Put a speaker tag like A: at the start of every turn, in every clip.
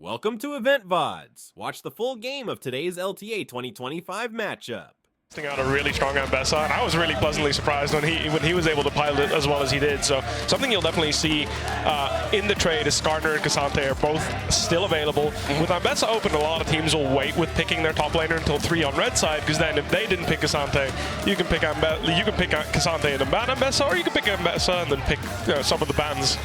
A: Welcome to Loleventvods. Watch the full game of today's LTA 2025 matchup.
B: Out a really strong Ambessa, and I was really pleasantly surprised when he was able to pilot it as well as he did. So something you'll definitely see in the trade is Skarner and Cassante are both still available. With Ambessa open, a lot of teams will wait with picking their top laner until 3 on red side, because then if they didn't pick Cassante, you can pick Cassante and ban Ambessa, or you can pick Ambessa and then pick some of the bans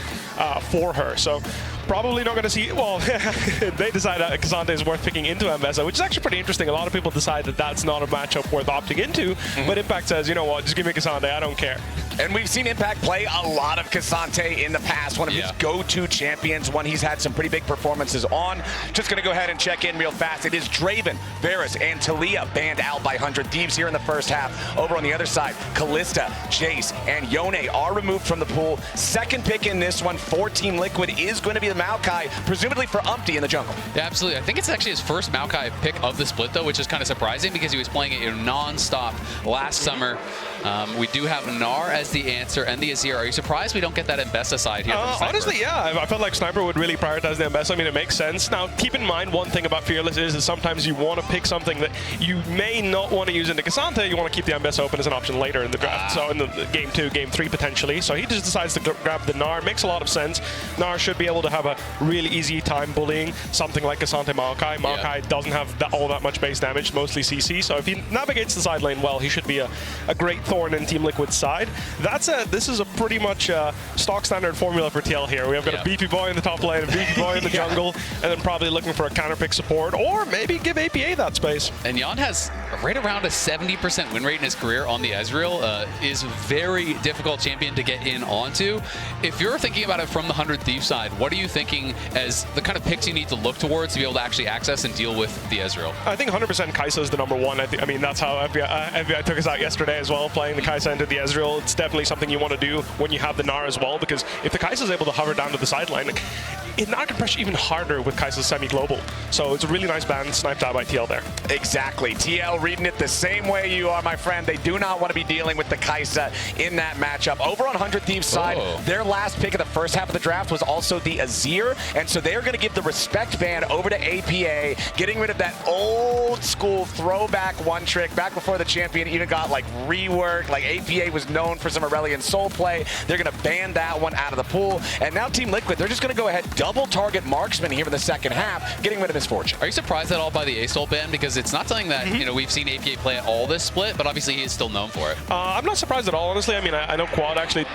B: for her. So probably not going to see, well, they decide that Cassante is worth picking into Ambessa, which is actually pretty interesting. A lot of people decide that that's not a matchup worth opting into, but Impact says, you know what, just give me Cassante, I don't care.
C: And we've seen Impact play a lot of Cassante in the past, one of his go-to champions, one he's had some pretty big performances on. Just going to go ahead and check in real fast. It is Draven, Varus, and Talia banned out by 100 Thieves here in the first half. Over on the other side, Kalista, Jace, and Yone are removed from the pool. Second pick in this one for Team Liquid is going to be the Maokai, presumably for Umpty in the jungle.
D: Yeah, absolutely. I think it's actually his first Maokai pick of the split, though, which is kind of surprising because he was playing it non-stop last summer. We do have Gnar as the answer and the Azir. Are you surprised we don't get that Ambessa side here?
B: Honestly, yeah. I felt like Sniper would really prioritize the Ambessa. I mean, it makes sense. Now, keep in mind one thing about Fearless is sometimes you want to pick something that you may not want to use into Cassante. You want to keep the Ambessa open as an option later in the draft. So in the game 2, game 3 potentially. So he just decides to grab the Gnar. Makes a lot of sense. Gnar should be able to have a really easy time bullying something like Cassante Maokai. Maokai doesn't have all that much base damage, mostly CC. So if he navigates the side lane well, he should be a great thorn in Team Liquid's side. This is a pretty much stock standard formula for TL here. We have got a beefy boy in the top lane, a beefy boy in the jungle, and then probably looking for a counter pick support, or maybe give APA that space.
D: And Jan has right around a 70% win rate in his career on the Ezreal. Is very difficult champion to get in onto. If you're thinking about it from the 100 Thieves side, what are you thinking as the kind of picks you need to look towards to be able to actually access and deal with the Ezreal? I
B: think 100% Kai'Sa is the #1. I mean, that's how FBI took us out yesterday as well, playing the Kai'Sa into the Ezreal. It's definitely something you want to do when you have the Gnar as well, because if the Kai'Sa is able to hover down to the sideline, Gnar can pressure even harder with Kai'Sa's semi-global. So it's a really nice ban sniped out by TL there.
C: Exactly. TL reading it the same way you are, my friend. They do not want to be dealing with the Kai'Sa in that matchup. Over on 100 Thieves side, their last pick of the first half of the draft was also the Azir, and so they're going to give the respect ban over to APA, getting rid of that old school throwback one trick back before the champion even got like reworked. Like APA was known for some Aurelion Soul play. They're going to ban that one out of the pool. And now Team Liquid, they're just going to go ahead, double target Marksman here in the second half, getting rid of Misfortune.
D: Are you surprised at all by the A-Soul ban? Because it's not something that we've seen APA play at all this split, but obviously he is still known for it.
B: I'm not surprised at all, honestly. I mean, I know Quad actually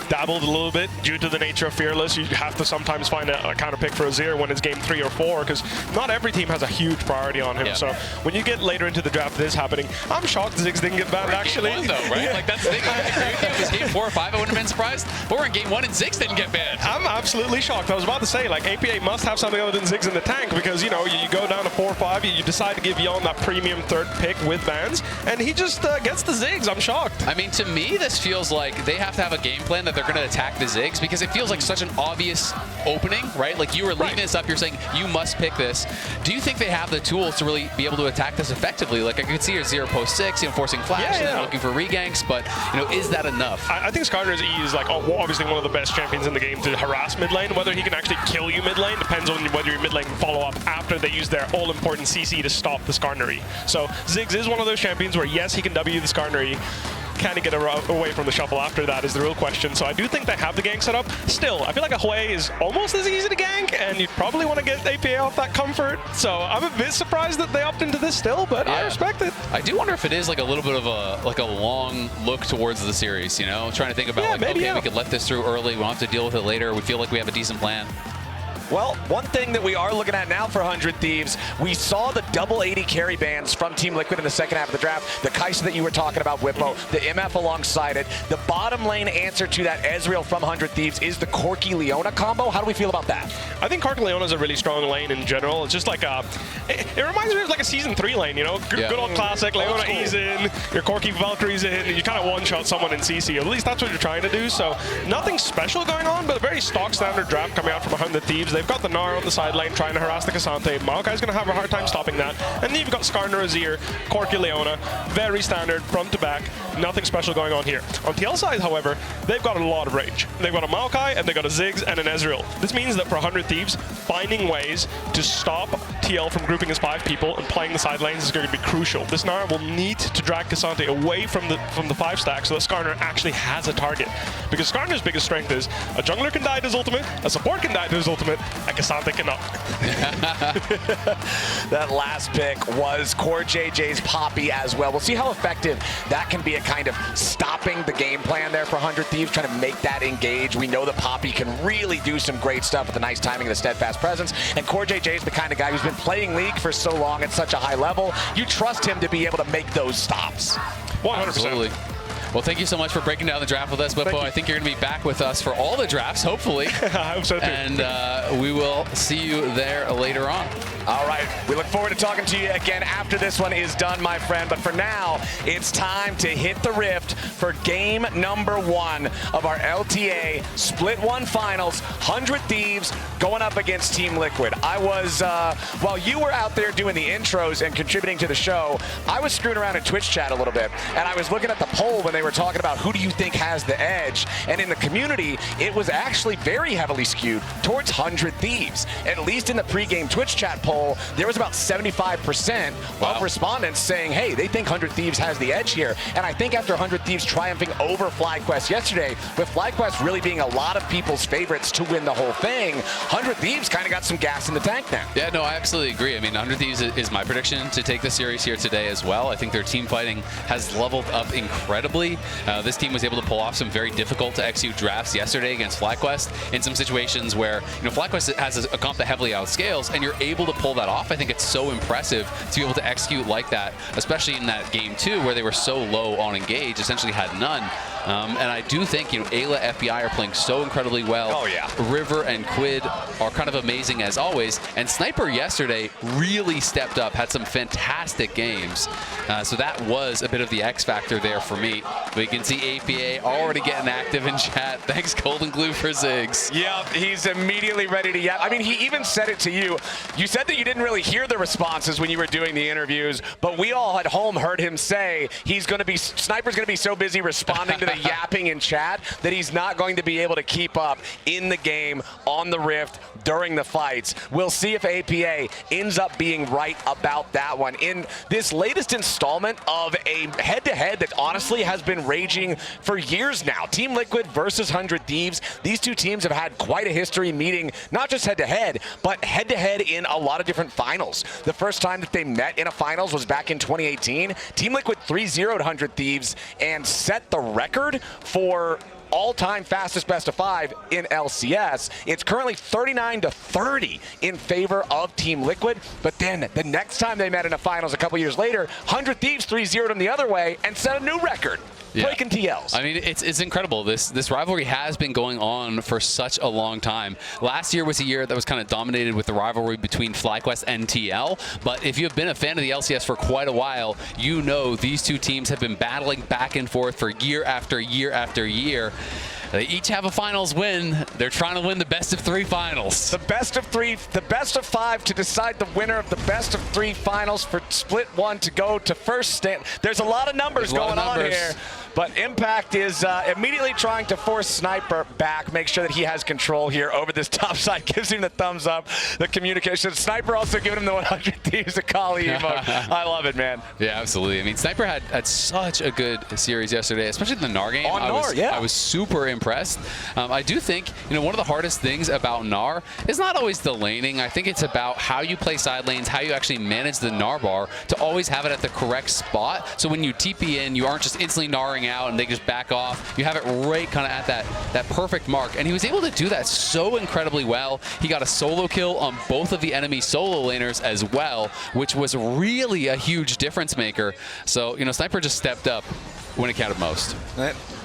B: dabbled a little bit due to the nature of Fearless. You have to sometimes find a counter pick for Azir when it's game 3 or 4, because not every team has a huge priority on him. So when you get later into the draft, this happening, I'm shocked Ziggs didn't get banned actually.
D: Game 1 though, right? Like that's the thing. If it was game 4 or 5, I wouldn't have been surprised. But we're in game 1 and Ziggs didn't get banned.
B: I'm absolutely shocked. I was about to say, like, APA must have something other than Ziggs in the tank, because, you know, you go down to 4 or 5, you decide to give Yon that premium 3rd pick with bans, and he just gets the Ziggs. I'm shocked.
D: I mean, to me, this feels like they have to have a game plan that they're going to attack the Ziggs, because it feels like such an obvious opening, right? Like, you were leading this up, you're saying you must pick this. Do you think they have the tools to really be able to attack this effectively? Like, I could see your 0 post 6, forcing flash, and then looking for reganks, but, is that enough?
B: I think Skarner's E is, like, obviously one of the best champions in the game to harass mid lane. Whether he can actually kill you mid lane depends on whether your mid lane can follow up after they use their all-important CC to stop the Skarner E. So Ziggs is one of those champions where, yes, he can W the Skarner E. Can he get away from the shuffle after that is the real question. So I do think they have the gank set up. Still, I feel like a Hwei is almost as easy to gank, and you'd probably want to get APA off that comfort. So I'm a bit surprised that they opt into this still, but I respect it.
D: I do wonder if it is like a little bit of a long look towards the series, trying to think about we could let this through early, we don't have to deal with it later, we feel like we have a decent plan.
C: Well, one thing that we are looking at now for 100 Thieves, we saw the double 80 carry bans from Team Liquid in the second half of the draft. The Kai'Sa that you were talking about, Whippo, the MF alongside it. The bottom lane answer to that Ezreal from 100 Thieves is the Corki Leona combo. How do we feel about that?
B: I think Corki Leona is a really strong lane in general. It's just like it reminds me of like a Season 3 lane, Good old classic, Leona E's in, your Corki Valkyrie's in, and you kind of one-shot someone in CC. At least that's what you're trying to do. So nothing special going on, but a very stock standard draft coming out from 100 Thieves. they've got the Gnar on the side lane trying to harass the Cassante. Maokai's going to have a hard time stopping that. And then you've got Skarner, Azir, Corki, Leona. Very standard, front to back. Nothing special going on here. On TL side, however, they've got a lot of range. They've got a Maokai, and they've got a Ziggs and an Ezreal. This means that for 100 Thieves, finding ways to stop TL from grouping as 5 people and playing the side lanes is going to be crucial. This Gnar will need to drag Cassante away from the 5 stack so that Skarner actually has a target. Because Skarner's biggest strength is a jungler can die to his ultimate, a support can die to his ultimate, and Cassante cannot.
C: That last pick was Core JJ's Poppy as well. We'll see how effective that can be at kind of stopping the game plan there for 100 Thieves, trying to make that engage. We know that Poppy can really do some great stuff with the nice timing and the steadfast presence, and Core JJ is the kind of guy who's been playing League for so long at such a high level. You trust him to be able to make those stops.
B: 100%.
D: Absolutely. Well, thank you so much for breaking down the draft with us, Bippo. I think you're going to be back with us for all the drafts, hopefully.
B: I hope so, too.
D: And we will see you there later on.
C: All right, we look forward to talking to you again after this one is done, my friend. But for now, it's time to hit the rift for game number 1 of our LTA Split 1 Finals. 100 Thieves going up against Team Liquid. I was, while you were out there doing the intros and contributing to the show, I was screwing around in Twitch chat a little bit, and I was looking at the poll when they were talking about who do you think has the edge. And in the community, it was actually very heavily skewed towards 100 Thieves. At least in the pregame Twitch chat poll, there was about 75% of respondents saying, hey, they think 100 Thieves has the edge here. And I think after 100 Thieves triumphing over FlyQuest yesterday, with FlyQuest really being a lot of people's favorites to win the whole thing, 100 Thieves kind of got some gas in the tank now.
D: Yeah, no, I absolutely agree. I mean, 100 Thieves is my prediction to take the series here today as well. I think their team fighting has leveled up incredibly. This team was able to pull off some very difficult to execute drafts yesterday against FlyQuest in some situations where, FlyQuest has a comp that heavily outscales, and you're able to pull that off. I think it's so impressive to be able to execute like that, especially in that game 2 where they were so low on engage, essentially had none. And I do think, Ayla, FBI are playing so incredibly well.
C: Oh, yeah.
D: River and Quid are kind of amazing as always. And Sniper yesterday really stepped up, had some fantastic games. So that was a bit of the X factor there for me. We can see APA already getting active in chat. Thanks, Golden Glue, for Ziggs.
C: Yep, he's immediately ready to yap. I mean, he even said it to you. You said that you didn't really hear the responses when you were doing the interviews, but we all at home heard him say Sniper's going to be so busy responding to the yapping in chat that he's not going to be able to keep up in the game on the Rift during the fights. We'll see if APA ends up being right about that one. In this latest installment of a head-to-head that honestly has been raging for years now, Team Liquid versus 100 Thieves, these two teams have had quite a history meeting, not just head-to-head, but head-to-head in a lot of different finals. The first time that they met in a finals was back in 2018. Team Liquid 3-0'd 100 Thieves and set the record for all-time fastest best of 5 in LCS. It's currently 39-30 in favor of Team Liquid, but then the next time they met in a finals a couple years later, 100 Thieves 3-0'd them the other way and set a new record.
D: Yeah.
C: Breaking TLs.
D: I mean, it's incredible. This rivalry has been going on for such a long time. Last year was a year that was kind of dominated with the rivalry between FlyQuest and TL. But if you've been a fan of the LCS for quite a while, you know these two teams have been battling back and forth for year after year after year. They each have a finals win. They're trying to win the best of 3 finals.
C: The best of 3, the best of 5 to decide the winner of the best of 3 finals for Split 1 to go to first stand. There's a lot of numbers going on here. But Impact is immediately trying to force Sniper back, make sure that he has control here over this top side, gives him the thumbs up, the communication. Sniper also giving him the 100 Thieves a Kali emote. I love it, man.
D: Yeah, absolutely. I mean, Sniper had such a good series yesterday, especially the Gnar game. I was super impressed. I do think, one of the hardest things about Gnar is not always the laning. I think it's about how you play side lanes, how you actually manage the Gnar bar to always have it at the correct spot. So when you TP in, you aren't just instantly Gnaring out and they just back off. You have it right kind of at that perfect mark. And he was able to do that so incredibly well. He got a solo kill on both of the enemy solo laners as well, which was really a huge difference maker. So, Sniper just stepped up. when it counted most.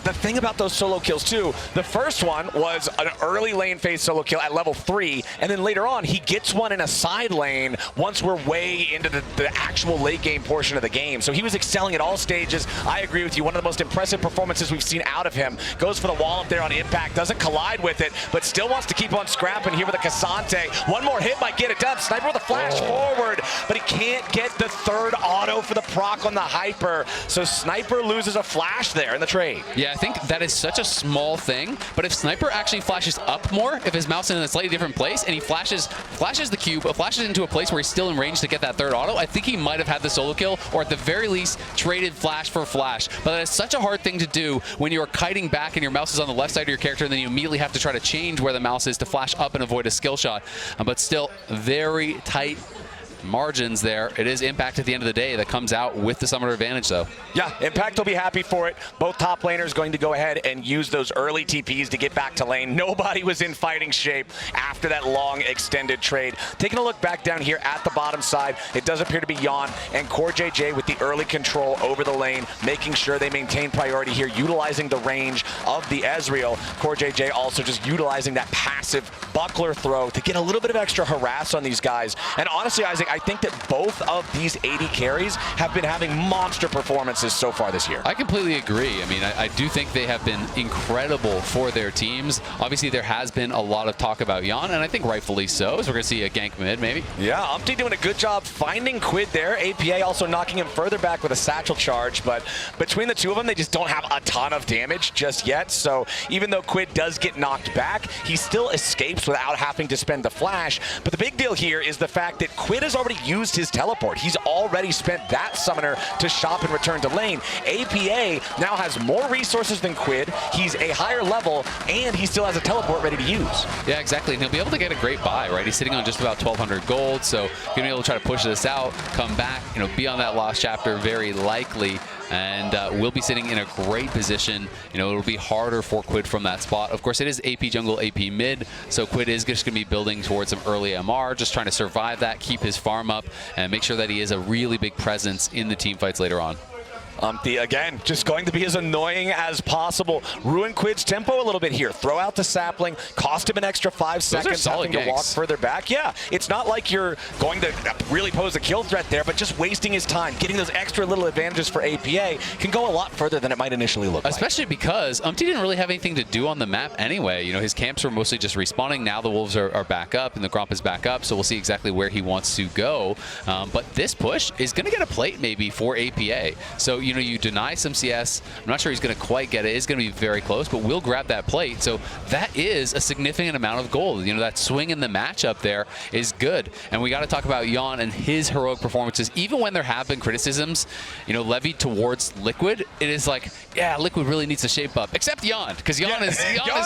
C: The thing about those solo kills, too, the first one was an early lane phase solo kill at level 3, and then later on, he gets one in a side lane once we're way into the actual late game portion of the game. So he was excelling at all stages. I agree with you. One of the most impressive performances we've seen out of him. Goes for the wall up there on impact, doesn't collide with it, but still wants to keep on scrapping here with a Cassante. One more hit might get it done. Sniper with a flash forward, but he can't get the third auto for the proc on the Hyper. So Sniper loses a flash there in the trade.
D: Yeah, I think that is such a small thing, but if Sniper actually flashes up more, if his mouse is in a slightly different place, and he flashes the cube, flashes into a place where he's still in range to get that third auto, I think he might have had the solo kill, or at the very least, traded flash for flash. But that is such a hard thing to do when you're kiting back and your mouse is on the left side of your character, and then you immediately have to try to change where the mouse is to flash up and avoid a skill shot. But still, very tight margins there. It is Impact at the end of the day that comes out with the summoner advantage, though.
C: Yeah, Impact will be happy for it. Both top laners going to go ahead and use those early TPs to get back to lane. Nobody was in fighting shape after that long extended trade. Taking a look back down here at the bottom side, it does appear to be Yon and Core JJ with the early control over the lane, making sure they maintain priority here, utilizing the range of the Ezreal. Core JJ also just utilizing that passive buckler throw to get a little bit of extra harass on these guys. And honestly, Isaac, I think that both of these AD carries have been having monster performances so far this year.
D: I completely agree. I mean, I do think they have been incredible for their teams. Obviously, there has been a lot of talk about Yon, and I think rightfully so. So we're going to see a gank mid, maybe.
C: Yeah, Umpty doing a good job finding Quid there. APA also knocking him further back with a satchel charge, but between the two of them, they just don't have a ton of damage just yet. So even though Quid does get knocked back, he still escapes without having to spend the flash. But the big deal here is the fact that Quid has already used his teleport. He's already spent that summoner to shop and return to lane. APA now has more resources than Quid. He's a higher level, and he still has a teleport ready to use.
D: Yeah, exactly. And he'll be able to get a great buy, right? He's sitting on just about 1,200 gold, so going to be able to try to push this out, come back, be on that lost chapter very likely. And we'll be sitting in a great position. It'll be harder for Quid from that spot. Of course, it is AP jungle, AP mid, so Quid is just going to be building towards some early MR, just trying to survive that, keep his farm up, and make sure that he is a really big presence in the team fights later on.
C: Again, just going to be as annoying as possible. Ruin Quid's tempo a little bit here. Throw out the sapling, cost him an extra 5 seconds, having to walk further back. Yeah, it's not like you're going to really pose a kill threat there, but just wasting his time, getting those extra little advantages for APA can go a lot further than it might initially look like.
D: Especially because Umpty didn't really have anything to do on the map anyway. His camps were mostly just respawning. Now the Wolves are back up and the Gromp is back up, so we'll see exactly where he wants to go. But this push is going to get a plate maybe for APA. So, you deny some CS. I'm not sure he's going to quite get it. It's going to be very close, but we'll grab that plate. So that is a significant amount of gold. That swing in the matchup there is good. And we got to talk about Yon and his heroic performances. Even when there have been criticisms, levied towards Liquid, it is like, yeah, Liquid really needs to shape up. Except Yon, because Yon is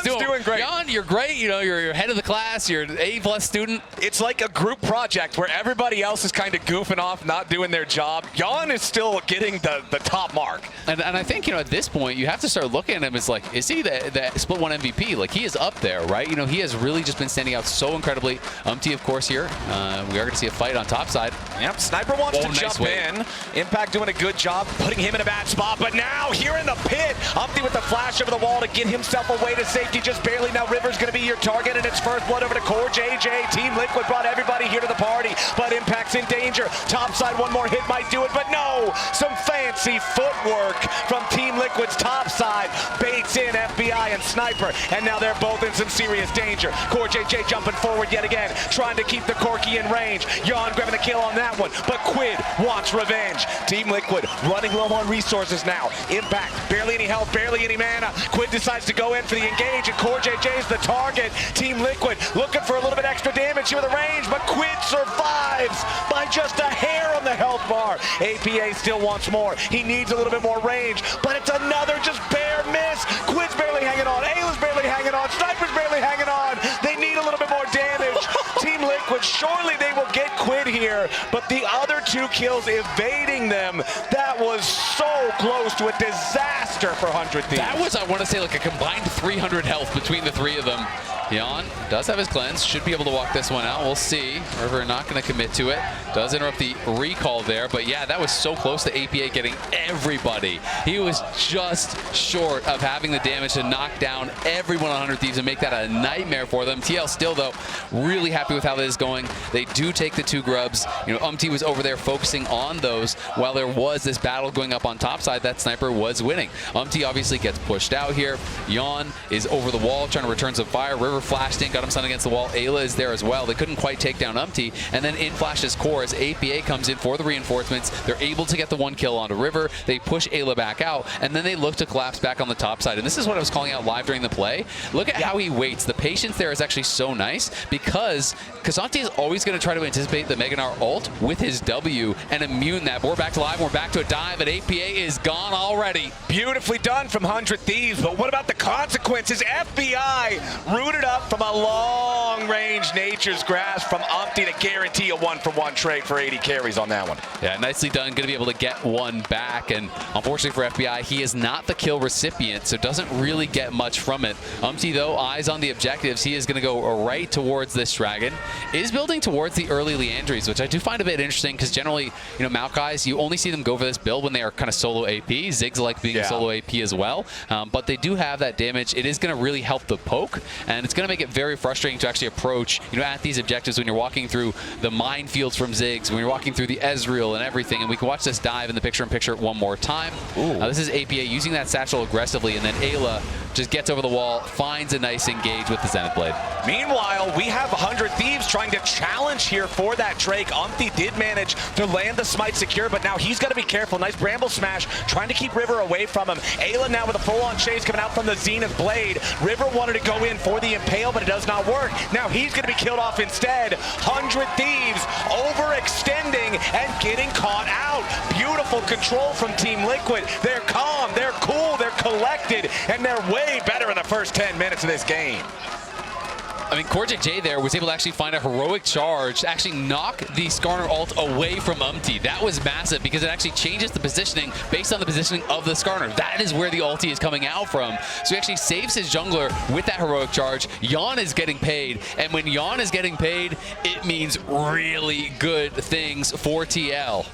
D: doing great. Yon, you're great. You're head of the class. You're an A+ student.
C: It's like a group project where everybody else is kind of goofing off, not doing their job. Yon is still getting the top mark.
D: And I think, at this point, you have to start looking at him as like, is he the split one MVP? Like, he is up there, right? He has really just been standing out so incredibly. Umpty, of course, here. We are going to see a fight on top side.
C: Yep, Sniper wants to jump in. Impact doing a good job, putting him in a bad spot. But now, here in the pit, Umpty with the flash over the wall to get himself away to safety just barely. Now, River's going to be your target, and it's first blood over to Core JJ. Team Liquid brought everybody here to the party, but Impact's in danger. Top side, one more hit might do it, but no! Some fancy footwork from Team Liquid's top side. Baits in FBI and Sniper, and now they're both in some serious danger. Core JJ jumping forward yet again, trying to keep the Corki in range. Yon grabbing the kill on that one, but Quid wants revenge. Team Liquid running low on resources now. Impact, barely any health, barely any mana. Quid decides to go in for the engage, and Core JJ's the target. Team Liquid looking for a little bit extra damage here with the range, but Quid survives by just a hair on the health bar. APA still wants more. He needs a little bit more range, but it's another just bare miss. Quid's barely hanging on. Ayla's barely hanging on. Sniper's barely hanging on. They need a little bit more damage. Team Liquid Liquid. Surely they will get quit here, but the other 2 kills evading them. That was so close to a disaster for 100 Thieves.
D: That was, I want to say, like a combined 300 health between the 3 of them. Yon does have his cleanse, should be able to walk this one out. We'll see. River not going to commit to it. Does interrupt the recall there, but yeah, that was so close to APA getting everybody. He was just short of having the damage to knock down everyone on 100 Thieves and make that a nightmare for them. TL still, though, really happy with how this is going. They do take the 2 grubs. You know, Umti was over there focusing on those while there was this battle going up on top side. That sniper was winning. Umti obviously gets pushed out here. Yon is over the wall trying to return some fire. River flashed in, got him stunned against the wall. Ayla is there as well. They couldn't quite take down Umti, and then in flashes Core as APA comes in for the reinforcements. They're able to get the 1 kill onto River. They push Ayla back out, and then they look to collapse back on the top side. And this is what I was calling out live during the play. Look at how he waits. The patience there is actually so nice because Kazante is always going to try to anticipate the Meganar ult with his W and immune that. We're back to live. We're back to a dive, and APA is gone already.
C: Beautifully done from 100 Thieves, but what about the consequences? FBI rooted up from a long-range Nature's Grasp from Umpty to guarantee a 1-for-1 trade for 80 carries on that one.
D: Yeah, nicely done. Going to be able to get one back, and unfortunately for FBI, he is not the kill recipient, so doesn't really get much from it. Umpty, though, eyes on the objectives. He is going to go right towards this dragon. Is building towards the early Leandries, which I do find a bit interesting because generally, you know, Maokai's, you only see them go for this build when they are kind of solo AP. Ziggs like being solo AP as well, but they do have that damage. It is going to really help the poke, and it's going to make it very frustrating to actually approach, you know, at these objectives when you're walking through the minefields from Ziggs, when you're walking through the Ezreal and everything. And we can watch this dive in the picture-in-picture one more time. This is APA using that satchel aggressively, and then Ayla just gets over the wall, finds a nice engage with the Zenith Blade.
C: Meanwhile, we have 100 Thieves trying to challenge here for that Drake. Umpty did manage to land the smite secure, but now he's got to be careful. Nice Bramble Smash, trying to keep River away from him. Ayla now with a full-on chase coming out from the Zenith Blade. River wanted to go in for the Impale, but it does not work. Now he's going to be killed off instead. 100 Thieves overextending and getting caught out. Beautiful control from Team Liquid. They're calm, they're cool, they're collected, and they're way better in the first 10 minutes of this game.
D: I mean, CoreJJ there was able to actually find a heroic charge to actually knock the Skarner ult away from Umpty. That was massive because it actually changes the positioning based on the positioning of the Skarner. That is where the ulti is coming out from. So he actually saves his jungler with that heroic charge. Yon is getting paid, and when Yon is getting paid, it means really good things for TL.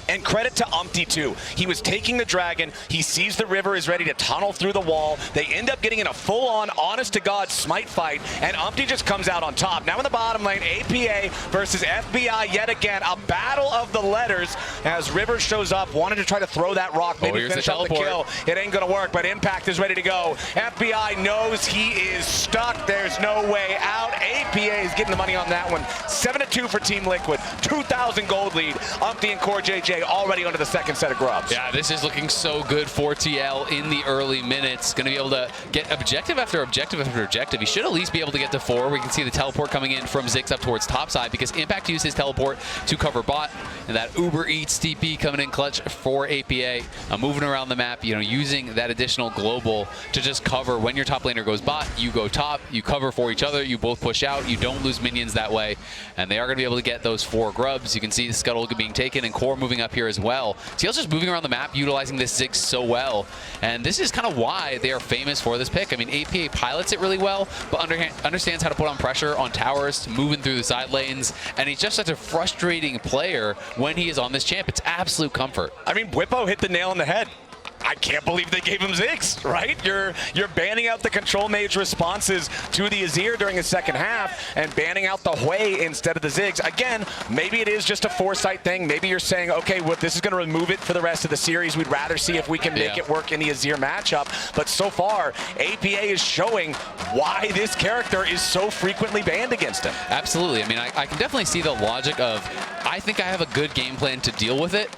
C: And credit to Umpty too. He was taking the dragon. He sees the river is ready to tunnel through the wall. They end up getting in a full-on, honest-to-God smite fight, and Umpty just comes out on top. Now in the bottom lane, APA versus FBI yet again. A battle of the letters as River shows up, wanted to try to throw that rock, maybe finish up the kill. It ain't gonna work, but Impact is ready to go. FBI knows he is stuck. There's no way out. APA is getting the money on that one. 7-2 for Team Liquid. 2,000 gold lead. Umpty and CoreJJ already onto the second set of grubs.
D: Yeah, this is looking so good for TL in the early minutes. Going to be able to get objective after objective after objective. He should at least be able to get to 4. We can see the teleport coming in from Ziggs up towards topside because Impact used his teleport to cover bot. And that Uber Eats TP coming in clutch for APA. Moving around the map, you know, using that additional global to just cover when your top laner goes bot, you go top, you cover for each other, you both push out, you don't lose minions that way. And they are going to be able to get those 4 grubs. You can see the Scuttle being taken and Core moving up here as well. TL's just moving around the map, utilizing this Ziggs so well. And this is kind of why they are famous for this pick. I mean, APA pilots it really well, but understands how to put on pressure on towers, moving through the side lanes. And he's just such a frustrating player when he is on this champ. It's absolute comfort.
C: I mean, Whippo hit the nail on the head. I can't believe they gave him Ziggs, right? You're banning out the control mage responses to the Azir during the second half and banning out the Hui instead of the Ziggs. Again, maybe it is just a foresight thing. Maybe you're saying, okay, well, this is going to remove it for the rest of the series. We'd rather see if we can make it work in the Azir matchup. But so far, APA is showing why this character is so frequently banned against him.
D: Absolutely. I mean, I can definitely see the logic of, I think I have a good game plan to deal with it.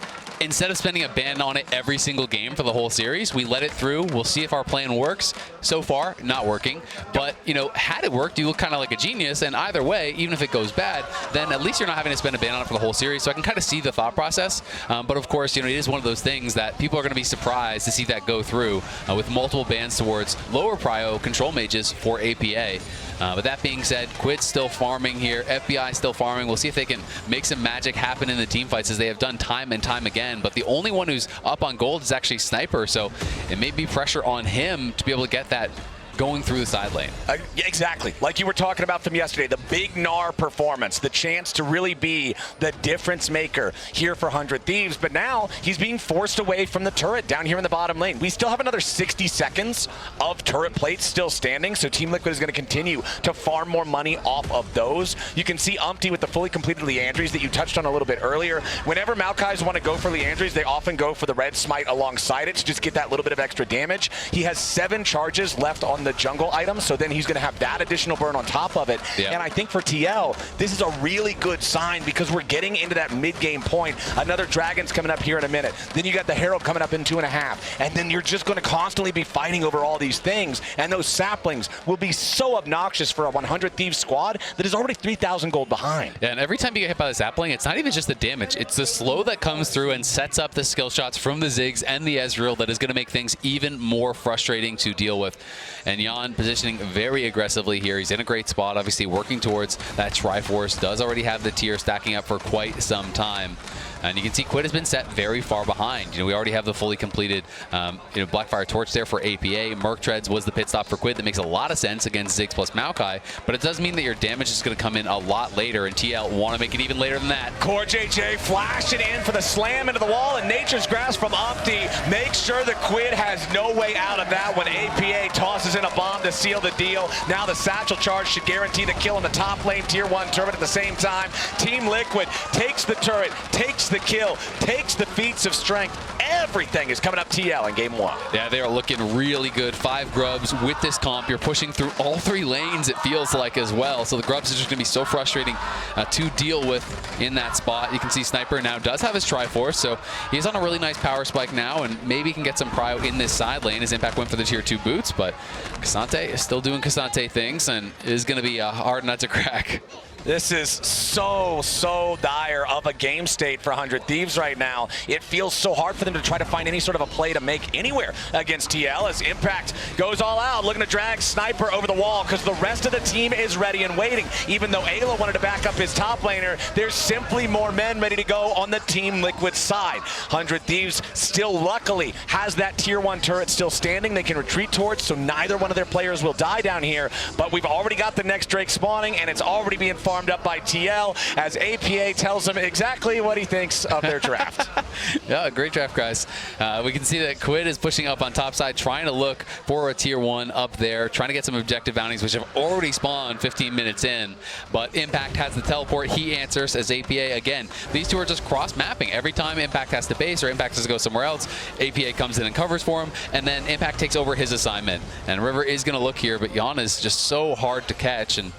D: instead of spending a ban on it every single game for the whole series, we let it through. We'll see if our plan works. So far, not working. But, you know, had it worked, you look kind of like a genius. And either way, even if it goes bad, then at least you're not having to spend a ban on it for the whole series. So I can kind of see the thought process. But of course, you know, it is one of those things that people are going to be surprised to see that go through with multiple bans towards lower prio control mages for APA. But that being said, Quid's still farming here. FBI still farming. We'll see if they can make some magic happen in the team fights as they have done time and time again. But the only one who's up on gold is actually Sniper, so it may be pressure on him to be able to get that going through the side lane.
C: Exactly. Like you were talking about from yesterday, the big Gnar performance, the chance to really be the difference maker here for 100 Thieves. But now he's being forced away from the turret down here in the bottom lane. We still have another 60 seconds of turret plates still standing, so Team Liquid is going to continue to farm more money off of those. You can see Umpty with the fully completed Leandries that you touched on a little bit earlier. Whenever Maokai's want to go for Leandries, they often go for the red smite alongside it to just get that little bit of extra damage. He has 7 charges left on the jungle item, so then he's going to have that additional burn on top of it. Yeah. And I think for TL, this is a really good sign because we're getting into that mid-game point. Another Dragon's coming up here in a minute. Then you got the Herald coming up in 2.5. And then you're just going to constantly be fighting over all these things. And those saplings will be so obnoxious for a 100 Thieves squad that is already 3,000 gold behind.
D: Yeah, and every time you get hit by the sapling, it's not even just the damage. It's the slow that comes through and sets up the skill shots from the Ziggs and the Ezreal that is going to make things even more frustrating to deal with. And Jan positioning very aggressively here. He's in a great spot, obviously working towards that Triforce. Does already have the tier stacking up for quite some time. And you can see Quid has been set very far behind. You know, we already have the fully completed, Blackfire Torch there for APA. Merc Treads was the pit stop for Quid. That makes a lot of sense against Ziggs plus Maokai, but it does mean that your damage is going to come in a lot later, and TL want to make it even later than that.
C: Core JJ flashing in for the slam into the wall, and Nature's Grasp from Umpty makes sure that Quid has no way out of that when APA tosses in a bomb to seal the deal. Now the Satchel Charge should guarantee the kill in the top lane tier 1 turret at the same time. Team Liquid takes the turret, takes the kill, takes the feats of strength. Everything is coming up TL in game 1.
D: Yeah, they are looking really good. 5 grubs with this comp. You're pushing through all 3 lanes, it feels like, as well. So the grubs is just going to be so frustrating to deal with in that spot. You can see Sniper now does have his Triforce, so he's on a really nice power spike now, and maybe he can get some prio in this side lane. His Impact went for the tier 2 boots, but K'Sante is still doing K'Sante things, and it is going to be a hard nut to crack.
C: This is so dire of a game state for 100 Thieves right now. It feels so hard for them to try to find any sort of a play to make anywhere against TL as Impact goes all out, looking to drag Sniper over the wall because the rest of the team is ready and waiting. Even though Ayla wanted to back up his top laner, there's simply more men ready to go on the Team Liquid side. 100 Thieves still luckily has that tier 1 turret still standing they can retreat towards, so neither one of their players will die down here, but we've already got the next Drake spawning, and it's already being farmed up by TL as APA tells him exactly what he thinks of their draft.
D: Yeah, great draft, guys. We can see that Quid is pushing up on top side, trying to look for a tier 1 up there, trying to get some objective bounties, which have already spawned 15 minutes in. But Impact has the teleport. He answers as APA. Again, these two are just cross-mapping. Every time Impact has to base or Impact has to go somewhere else, APA comes in and covers for him, and then Impact takes over his assignment. And River is going to look here, but Jan is just so hard to catch, and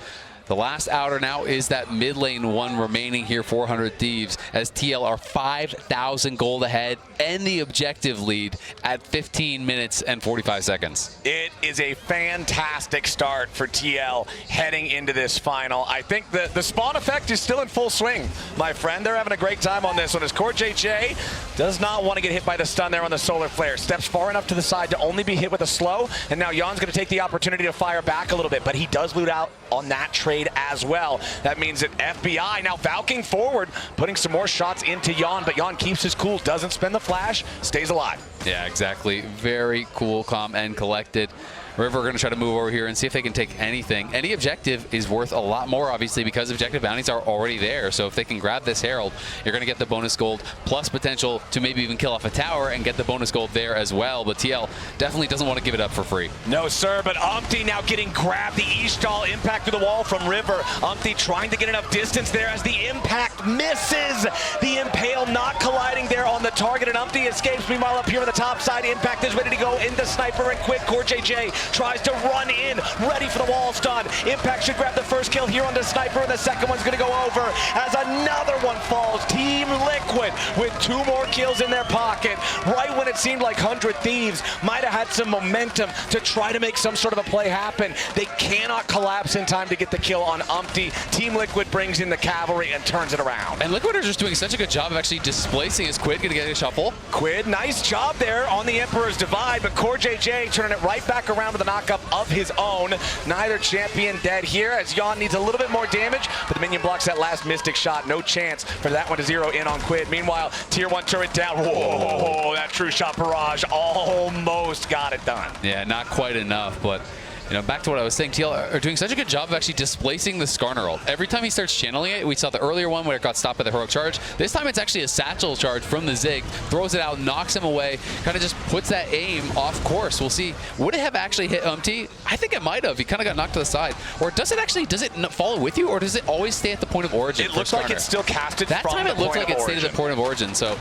D: the last outer now is that mid lane one remaining here, 400 Thieves, as TL are 5,000 gold ahead and the objective lead at 15 minutes and 45 seconds.
C: It is a fantastic start for TL heading into this final. I think the spawn effect is still in full swing, my friend. They're having a great time on this one as Core JJ does not want to get hit by the stun there on the Solar Flare. Steps far enough to the side to only be hit with a slow, and now Jan's going to take the opportunity to fire back a little bit, but he does loot out on that trade as well. That means that FBI now valking forward, putting some more shots into Jan, but Jan keeps his cool, doesn't spend the flash, stays alive.
D: Yeah, exactly. Very cool, calm, and collected. River are going to try to move over here and see if they can take anything. Any objective is worth a lot more, obviously, because objective bounties are already there. So if they can grab this Herald, you're going to get the bonus gold, plus potential to maybe even kill off a tower and get the bonus gold there as well. But TL definitely doesn't want to give it up for free.
C: No, sir, but Umpty now getting grabbed. The Ishtal impact through the wall from River. Umpty trying to get enough distance there as the impact just misses. The Impale not colliding there on the target, and Umpty escapes. Meanwhile, up here on the top side, Impact is ready to go into Sniper and quick. CoreJJ tries to run in, ready for the wall stun. Impact should grab the first kill here on the Sniper, and the second one's going to go over as another one falls. Team Liquid with 2 more kills in their pocket, right when it seemed like 100 Thieves might have had some momentum to try to make some sort of a play happen. They cannot collapse in time to get the kill on Umpty. Team Liquid brings in the cavalry and turns it around.
D: And Liquid are just doing such a good job of actually displacing his Quid, going to get a shuffle.
C: Quid, nice job there on the Emperor's Divide, but CoreJJ turning it right back around to the knockup of his own. Neither champion dead here, as Yon needs a little bit more damage, but the minion blocks that last Mystic shot. No chance for that one to zero in on Quid. Meanwhile, tier 1 turret down. Whoa, that true shot barrage almost got it done.
D: Yeah, not quite enough, but you know, back to what I was saying, TL are doing such a good job of actually displacing the Skarner ult. Every time he starts channeling it, we saw the earlier one where it got stopped by the heroic charge. This time it's actually a satchel charge from the Zig, throws it out, knocks him away, kind of just puts that aim off course. We'll see. Would it have actually hit Umpty? I think it might have. He kind of got knocked to the side. Or does it actually, does it follow with you, or does it always stay at the point of origin?
C: It looks like it's still casted
D: that
C: from
D: time.
C: The
D: It looked like it stayed
C: origin.
D: at the point of origin. So,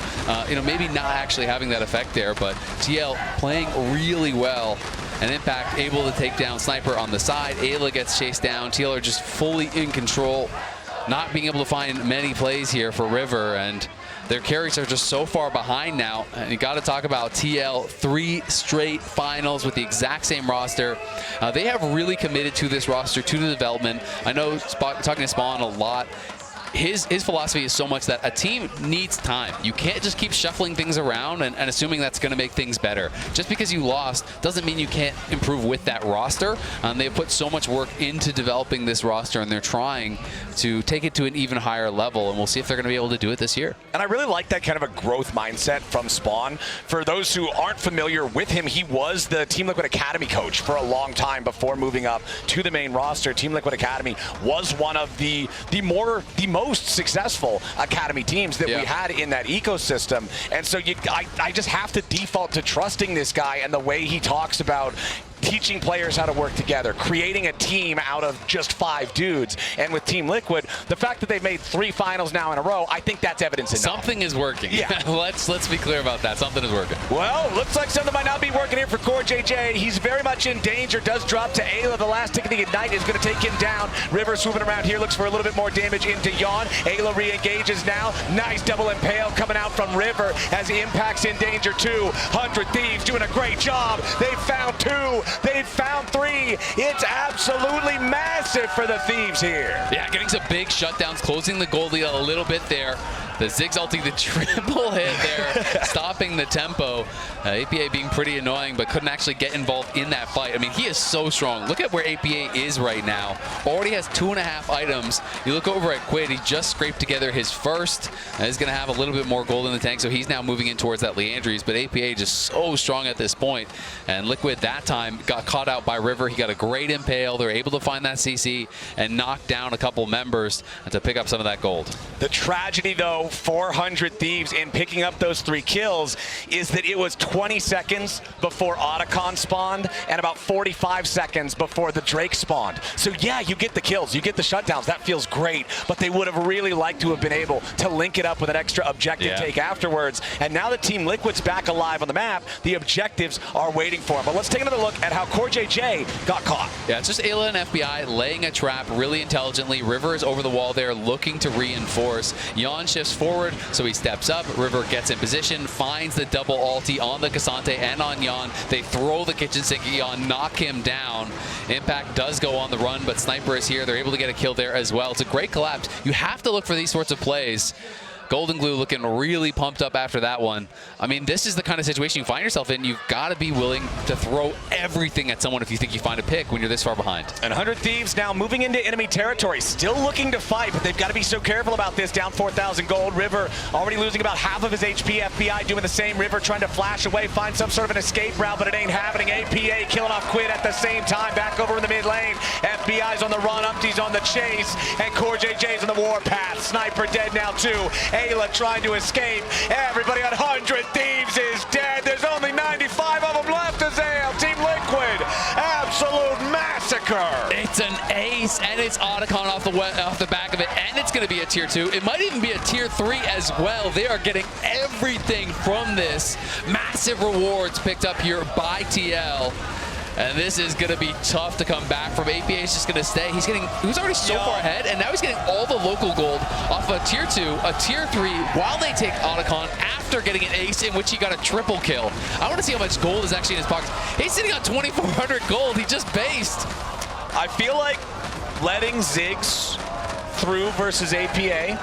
D: you know, maybe not actually having that effect there, but TL playing really well. And Impact able to take down Sniper on the side. Ayla gets chased down. TL are just fully in control, not being able to find many plays here for River, and their carries are just so far behind now. And you got to talk about TL, 3 straight finals with the exact same roster. They have really committed to this roster, to the development. I know talking to Spawn a lot. His philosophy is so much that a team needs time. You can't just keep shuffling things around and assuming that's going to make things better. Just because you lost doesn't mean you can't improve with that roster. They've put so much work into developing this roster, and they're trying to take it to an even higher level, and we'll see if they're going to be able to do it this year.
C: And I really like that kind of a growth mindset from Spawn. For those who aren't familiar with him, he was the Team Liquid Academy coach for a long time before moving up to the main roster. Team Liquid Academy was one of the most successful academy teams that we had in that ecosystem. And so I just have to default to trusting this guy and the way he talks about teaching players how to work together, creating a team out of just 5 dudes. And with Team Liquid, the fact that they've made 3 finals now in a row, I think that's evidence enough.
D: Something is working.
C: Yeah.
D: Let's be clear about that. Something is working.
C: Well, looks like something might not be working here for CoreJJ. He's very much in danger. Does drop to Ayla. The last tick of the Ignite is going to take him down. River swooping around here, looks for a little bit more damage into Yon. Ayla re-engages now. Nice double impale coming out from River as Impact's in danger too. 100 Thieves doing a great job. They found 2. They found 3. It's absolutely massive for the Thieves here.
D: Yeah, getting some big shutdowns, closing the goal lead a little bit there. The Ziggs ulti, the triple hit there, stopping the tempo. APA being pretty annoying, but couldn't actually get involved in that fight. I mean, he is so strong. Look at where APA is right now. Already has 2.5 items. You look over at Quid, he just scraped together his first. He's going to have a little bit more gold in the tank, so he's now moving in towards that Leandries, but APA just so strong at this point. And Liquid that time got caught out by River. He got a great impale. They're able to find that CC and knock down a couple members to pick up some of that gold.
C: The tragedy, though, 400 Thieves in picking up those 3 kills is that it was 20 seconds before Otacon spawned and about 45 seconds before the Drake spawned. So yeah, you get the kills, you get the shutdowns, that feels great, but they would have really liked to have been able to link it up with an extra objective take afterwards. And now that Team Liquid's back alive on the map, the objectives are waiting for him. But let's take another look at how CoreJJ got caught.
D: Yeah, it's just Ayla and FBI laying a trap really intelligently. River is over the wall there looking to reinforce. Yon shifts forward, so he steps up. River gets in position, finds the double ulti on the Cassante and on Yon. They throw the kitchen sink at Yon, knock him down. Impact does go on the run, but Sniper is here. They're able to get a kill there as well. It's a great collapse. You have to look for these sorts of plays. Golden Glue looking really pumped up after that one. I mean, this is the kind of situation you find yourself in. You've got to be willing to throw everything at someone if you think you find a pick when you're this far behind.
C: And 100 Thieves now moving into enemy territory, still looking to fight, but they've got to be so careful about this. Down 4,000 gold. River already losing about half of his HP. FBI doing the same. River trying to flash away, find some sort of an escape route, but it ain't happening. APA killing off Quid at the same time. Back over in the mid lane. FBI's on the run. Umpty's on the chase. And CoreJJ's on the warpath. Sniper dead now too. Ayla trying to escape. Everybody on 100 Thieves is dead. There's only 95 of them left as AL. Team Liquid, absolute massacre.
D: It's an ace, and it's Otacon off the back of it, and it's going to be a tier 2. It might even be a tier 3 as well. They are getting everything from this. Massive rewards picked up here by TL. And this is going to be tough to come back from. APA is just going to stay. He was already so far ahead, and now he's getting all the local gold off a tier 2, a tier 3, while they take Otacon after getting an ace in which he got a triple kill. I want to see how much gold is actually in his pockets. He's sitting on 2,400 gold. He just based.
C: I feel like letting Ziggs through versus APA,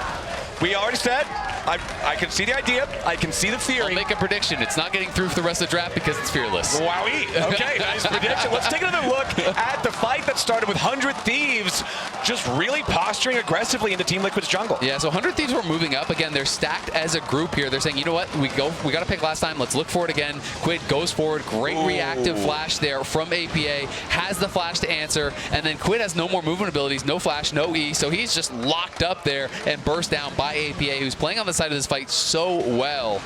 C: we already said, I can see the idea. I can see the theory.
D: I'll make a prediction. It's not getting through for the rest of the draft because it's fearless.
C: Wowie. Okay, nice prediction. Let's take another look at the fight that started with 100 Thieves just really posturing aggressively into Team Liquid's jungle.
D: Yeah, so 100 Thieves were moving up. Again, they're stacked as a group here. They're saying, you know what? We got to pick last time. Let's look for it again. Quid goes forward. Great reactive flash there from APA. Has the flash to answer. And then Quid has no more movement abilities. No flash, no E. So he's just locked up there and burst down by APA, who's playing on the side of this fight so well.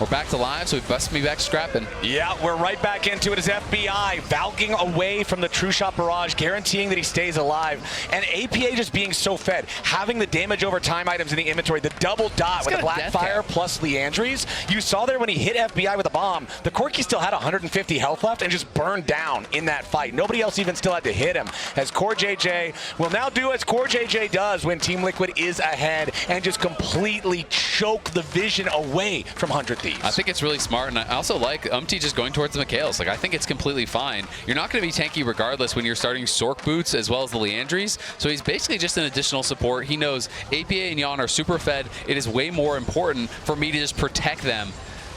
D: We're back to live, so we bust me back scrapping.
C: Yeah, we're right back into it as FBI valking away from the True Shot Barrage, guaranteeing that he stays alive. And APA just being so fed, having the damage over time items in the inventory, the double dot with the Blackfire plus Leandries. You saw there when he hit FBI with a bomb, the Corki still had 150 health left and just burned down in that fight. Nobody else even still had to hit him. As Core JJ will now do as Core JJ does when Team Liquid is ahead and just completely choke the vision away from 100 Thieves.
D: I think it's really smart, and I also like Umti just going towards the Mikhails. Like, I think it's completely fine. You're not going to be tanky regardless when you're starting Sork boots as well as the Leandries, so he's basically just an additional support. He knows APA and Yon are super fed. It is way more important for me to just protect them.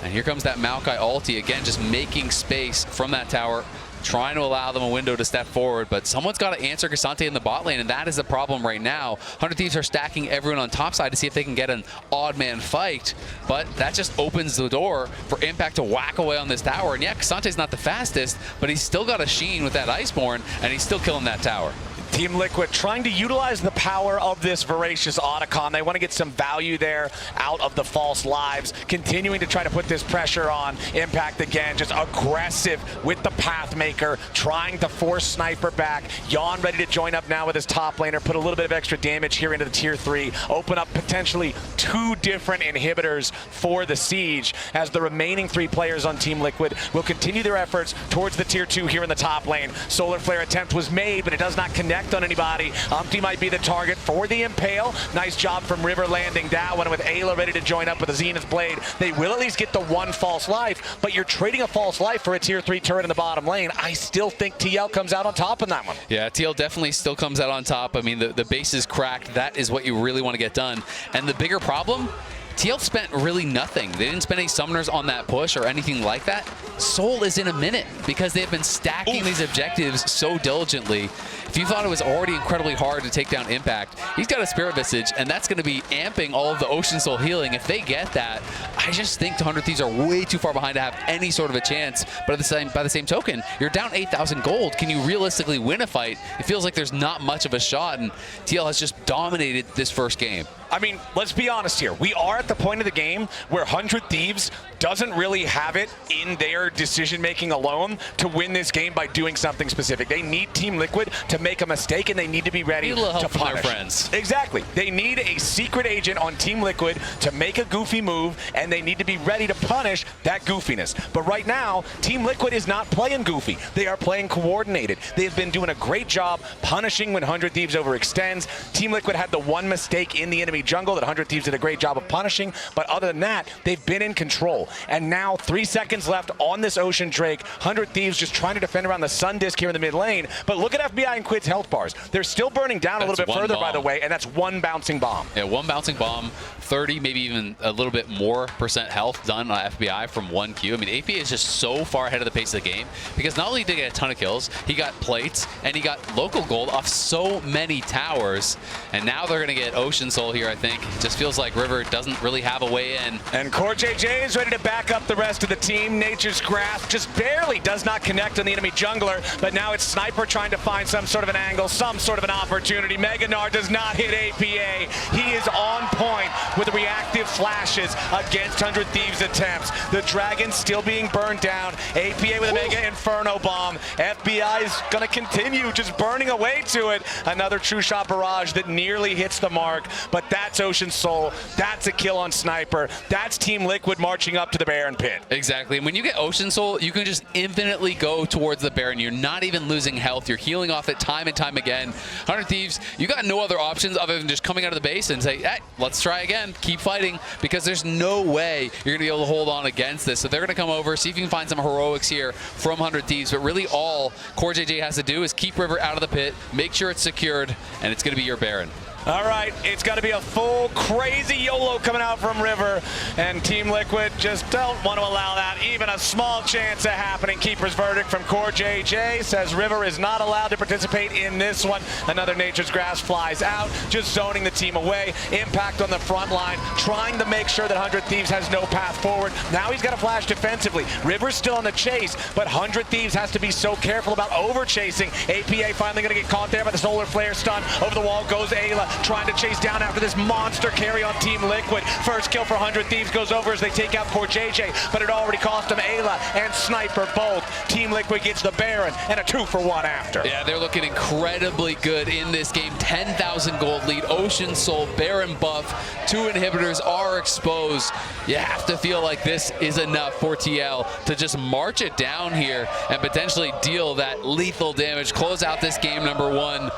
D: And here comes that Maokai ulti, again, just making space from that tower, trying to allow them a window to step forward, but someone's got to answer Cassante in the bot lane, and that is the problem right now. 100 Thieves are stacking everyone on top side to see if they can get an odd man fight, but that just opens the door for Impact to whack away on this tower. And yeah, Cassante's not the fastest, but he's still got a Sheen with that Iceborne, and he's still killing that tower.
C: Team Liquid trying to utilize the power of this voracious Otacon. They want to get some value there out of the false lives, continuing to try to put this pressure on Impact again, just aggressive with the Pathmaker, trying to force Sniper back. Yon ready to join up now with his top laner, put a little bit of extra damage here into the tier 3, open up potentially 2 different inhibitors for the siege, as the remaining 3 players on Team Liquid will continue their efforts towards the tier 2 here in the top lane. Solar Flare attempt was made, but it does not connect on anybody. Umpty might be the target for the Impale. Nice job from River landing that one with Ayla ready to join up with a Zenith Blade. They will at least get the 1 false life, but you're trading a false life for a tier 3 turret in the bottom lane. I still think TL comes out on top in that one.
D: Yeah, TL definitely still comes out on top. I mean, the base is cracked. That is what you really want to get done. And the bigger problem, TL spent really nothing. They didn't spend any summoners on that push or anything like that. Soul is in a minute because they've been stacking these objectives so diligently. If you thought it was already incredibly hard to take down Impact, he's got a Spirit Visage, and that's going to be amping all of the Ocean Soul healing. If they get that, I just think 100 Thieves are way too far behind to have any sort of a chance. But by the same token, you're down 8,000 gold. Can you realistically win a fight? It feels like there's not much of a shot, and TL has just dominated this first game.
C: I mean, let's be honest here. We are at the point of the game where 100 Thieves doesn't really have it in their decision-making alone to win this game by doing something specific. They need Team Liquid to make a mistake, and they need to be ready to punish.
D: Their friends.
C: Exactly. They need a secret agent on Team Liquid to make a goofy move, and they need to be ready to punish that goofiness. But right now, Team Liquid is not playing goofy. They are playing coordinated. They've been doing a great job punishing when 100 Thieves overextends. Team Liquid had the 1 mistake in the enemy jungle that 100 Thieves did a great job of punishing, but other than that, they've been in control. And now 3 seconds left on this Ocean Drake. 100 Thieves just trying to defend around the Sun Disc here in the mid lane, but look at FBI and Quid's health bars. They're still burning down a little bit further, by the way, and that's 1 bouncing bomb.
D: Yeah, 1 bouncing bomb, 30, maybe even a little bit more % health done on FBI from 1 Q. I mean, APA is just so far ahead of the pace of the game because not only did he get a ton of kills, he got plates, and he got local gold off so many towers, and now they're going to get Ocean Soul here, I think. It just feels like River doesn't really have a way in.
C: And Core JJ is ready to back up the rest of the team. Nature's Grasp just barely does not connect on the enemy jungler, but now it's Sniper trying to find some sort of an angle, some sort of an opportunity. Meganar does not hit APA. He is on point with the reactive flashes against against 100 Thieves attempts. The Dragon still being burned down. APA with a Mega Inferno Bomb. FBI is going to continue just burning away to it. Another True Shot Barrage that nearly hits the mark, but that's Ocean Soul. That's a kill on Sniper. That's Team Liquid marching up to the Baron pit.
D: Exactly. And when you get Ocean Soul, you can just infinitely go towards the Baron. You're not even losing health. You're healing off it time and time again. 100 Thieves, you got no other options other than just coming out of the base and say, hey, let's try again. Keep fighting, because there's no way you're going to be able to hold on against this. So they're going to come over, see if you can find some heroics here from 100 Thieves. But really all CoreJJ has to do is keep River out of the pit, make sure it's secured, and it's going to be your Baron.
C: All right, it's got to be a full crazy YOLO coming out from River, and Team Liquid just don't want to allow that even a small chance of happening. Keeper's verdict from CoreJJ says River is not allowed to participate in this one. Another Nature's Grass flies out, just zoning the team away. Impact on the front line, trying to make sure that 100 Thieves has no path forward. Now he's got to flash defensively. River's still on the chase, but 100 Thieves has to be so careful about over-chasing. APA finally going to get caught there by the Solar Flare stun. Over the wall goes Ayla, trying to chase down after this monster carry on Team Liquid. First kill for 100 Thieves goes over as they take out CoreJJ, but it already cost them Ayla and Sniper both. Team Liquid gets the Baron and a 2-for-1 after.
D: Yeah, they're looking incredibly good in this game. 10,000 gold lead, Ocean Soul, Baron buff, 2 inhibitors are exposed. You have to feel like this is enough for TL to just march it down here and potentially deal that lethal damage, close out this game number 1.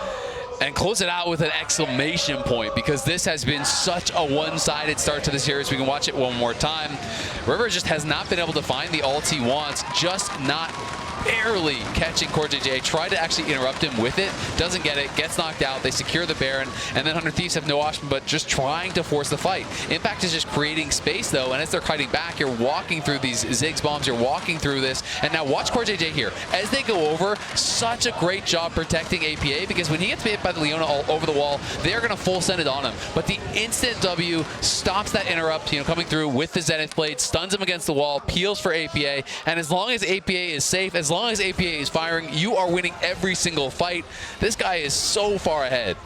D: And close it out with an exclamation point, because this has been such a one-sided start to the series. We can watch it one more time. River just has not been able to find the ult he wants, just not barely catching CoreJJ. Tried to actually interrupt him with it, doesn't get it, gets knocked out. They secure the Baron, and then 100 Thieves have no option but just trying to force the fight. Impact is just creating space though, and as they're fighting back, you're walking through these Ziggs bombs, you're walking through this, and now watch CoreJJ here. As they go over, such a great job protecting APA, because when he gets hit by the Leona all over the wall, they're gonna full send it on him. But the instant W stops that interrupt, coming through with the Zenith Blade, stuns him against the wall, peels for APA, and as long as APA is safe, as long as APA is firing, you are winning every single fight. This guy is so far ahead.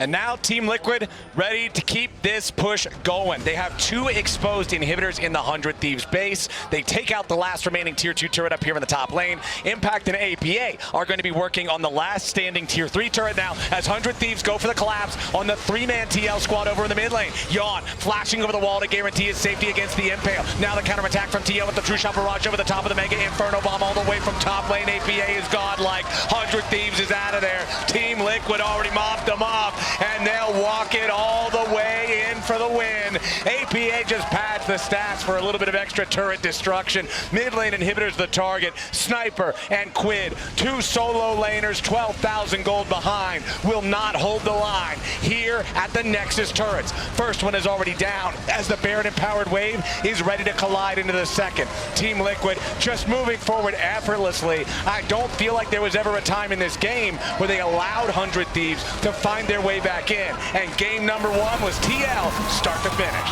C: And now Team Liquid ready to keep this push going. They have 2 exposed inhibitors in the 100 Thieves base. They take out the last remaining tier 2 turret up here in the top lane. Impact and APA are going to be working on the last standing tier 3 turret now, as 100 Thieves go for the collapse on the 3-man TL squad over in the mid lane. Yawn flashing over the wall to guarantee his safety against the Impale. Now the counterattack from TL with the True Shot Barrage over the top of the Mega Inferno Bomb all the way from top lane. APA is godlike. 100 Thieves is out of there. Team Liquid already mopped them up, and they'll walk it all the way in for the win. APA just pads the stats for a little bit of extra turret destruction. Mid lane inhibitors the target. Sniper and Quid, 2 solo laners, 12,000 gold behind, will not hold the line here at the Nexus turrets. First one is already down as the Baron empowered wave is ready to collide into the second. Team Liquid just moving forward effortlessly. I don't feel like there was ever a time in this game where they allowed 100 Thieves to find their way back in. And game number 1 was TL start to finish.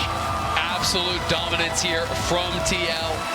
D: Absolute dominance here from TL.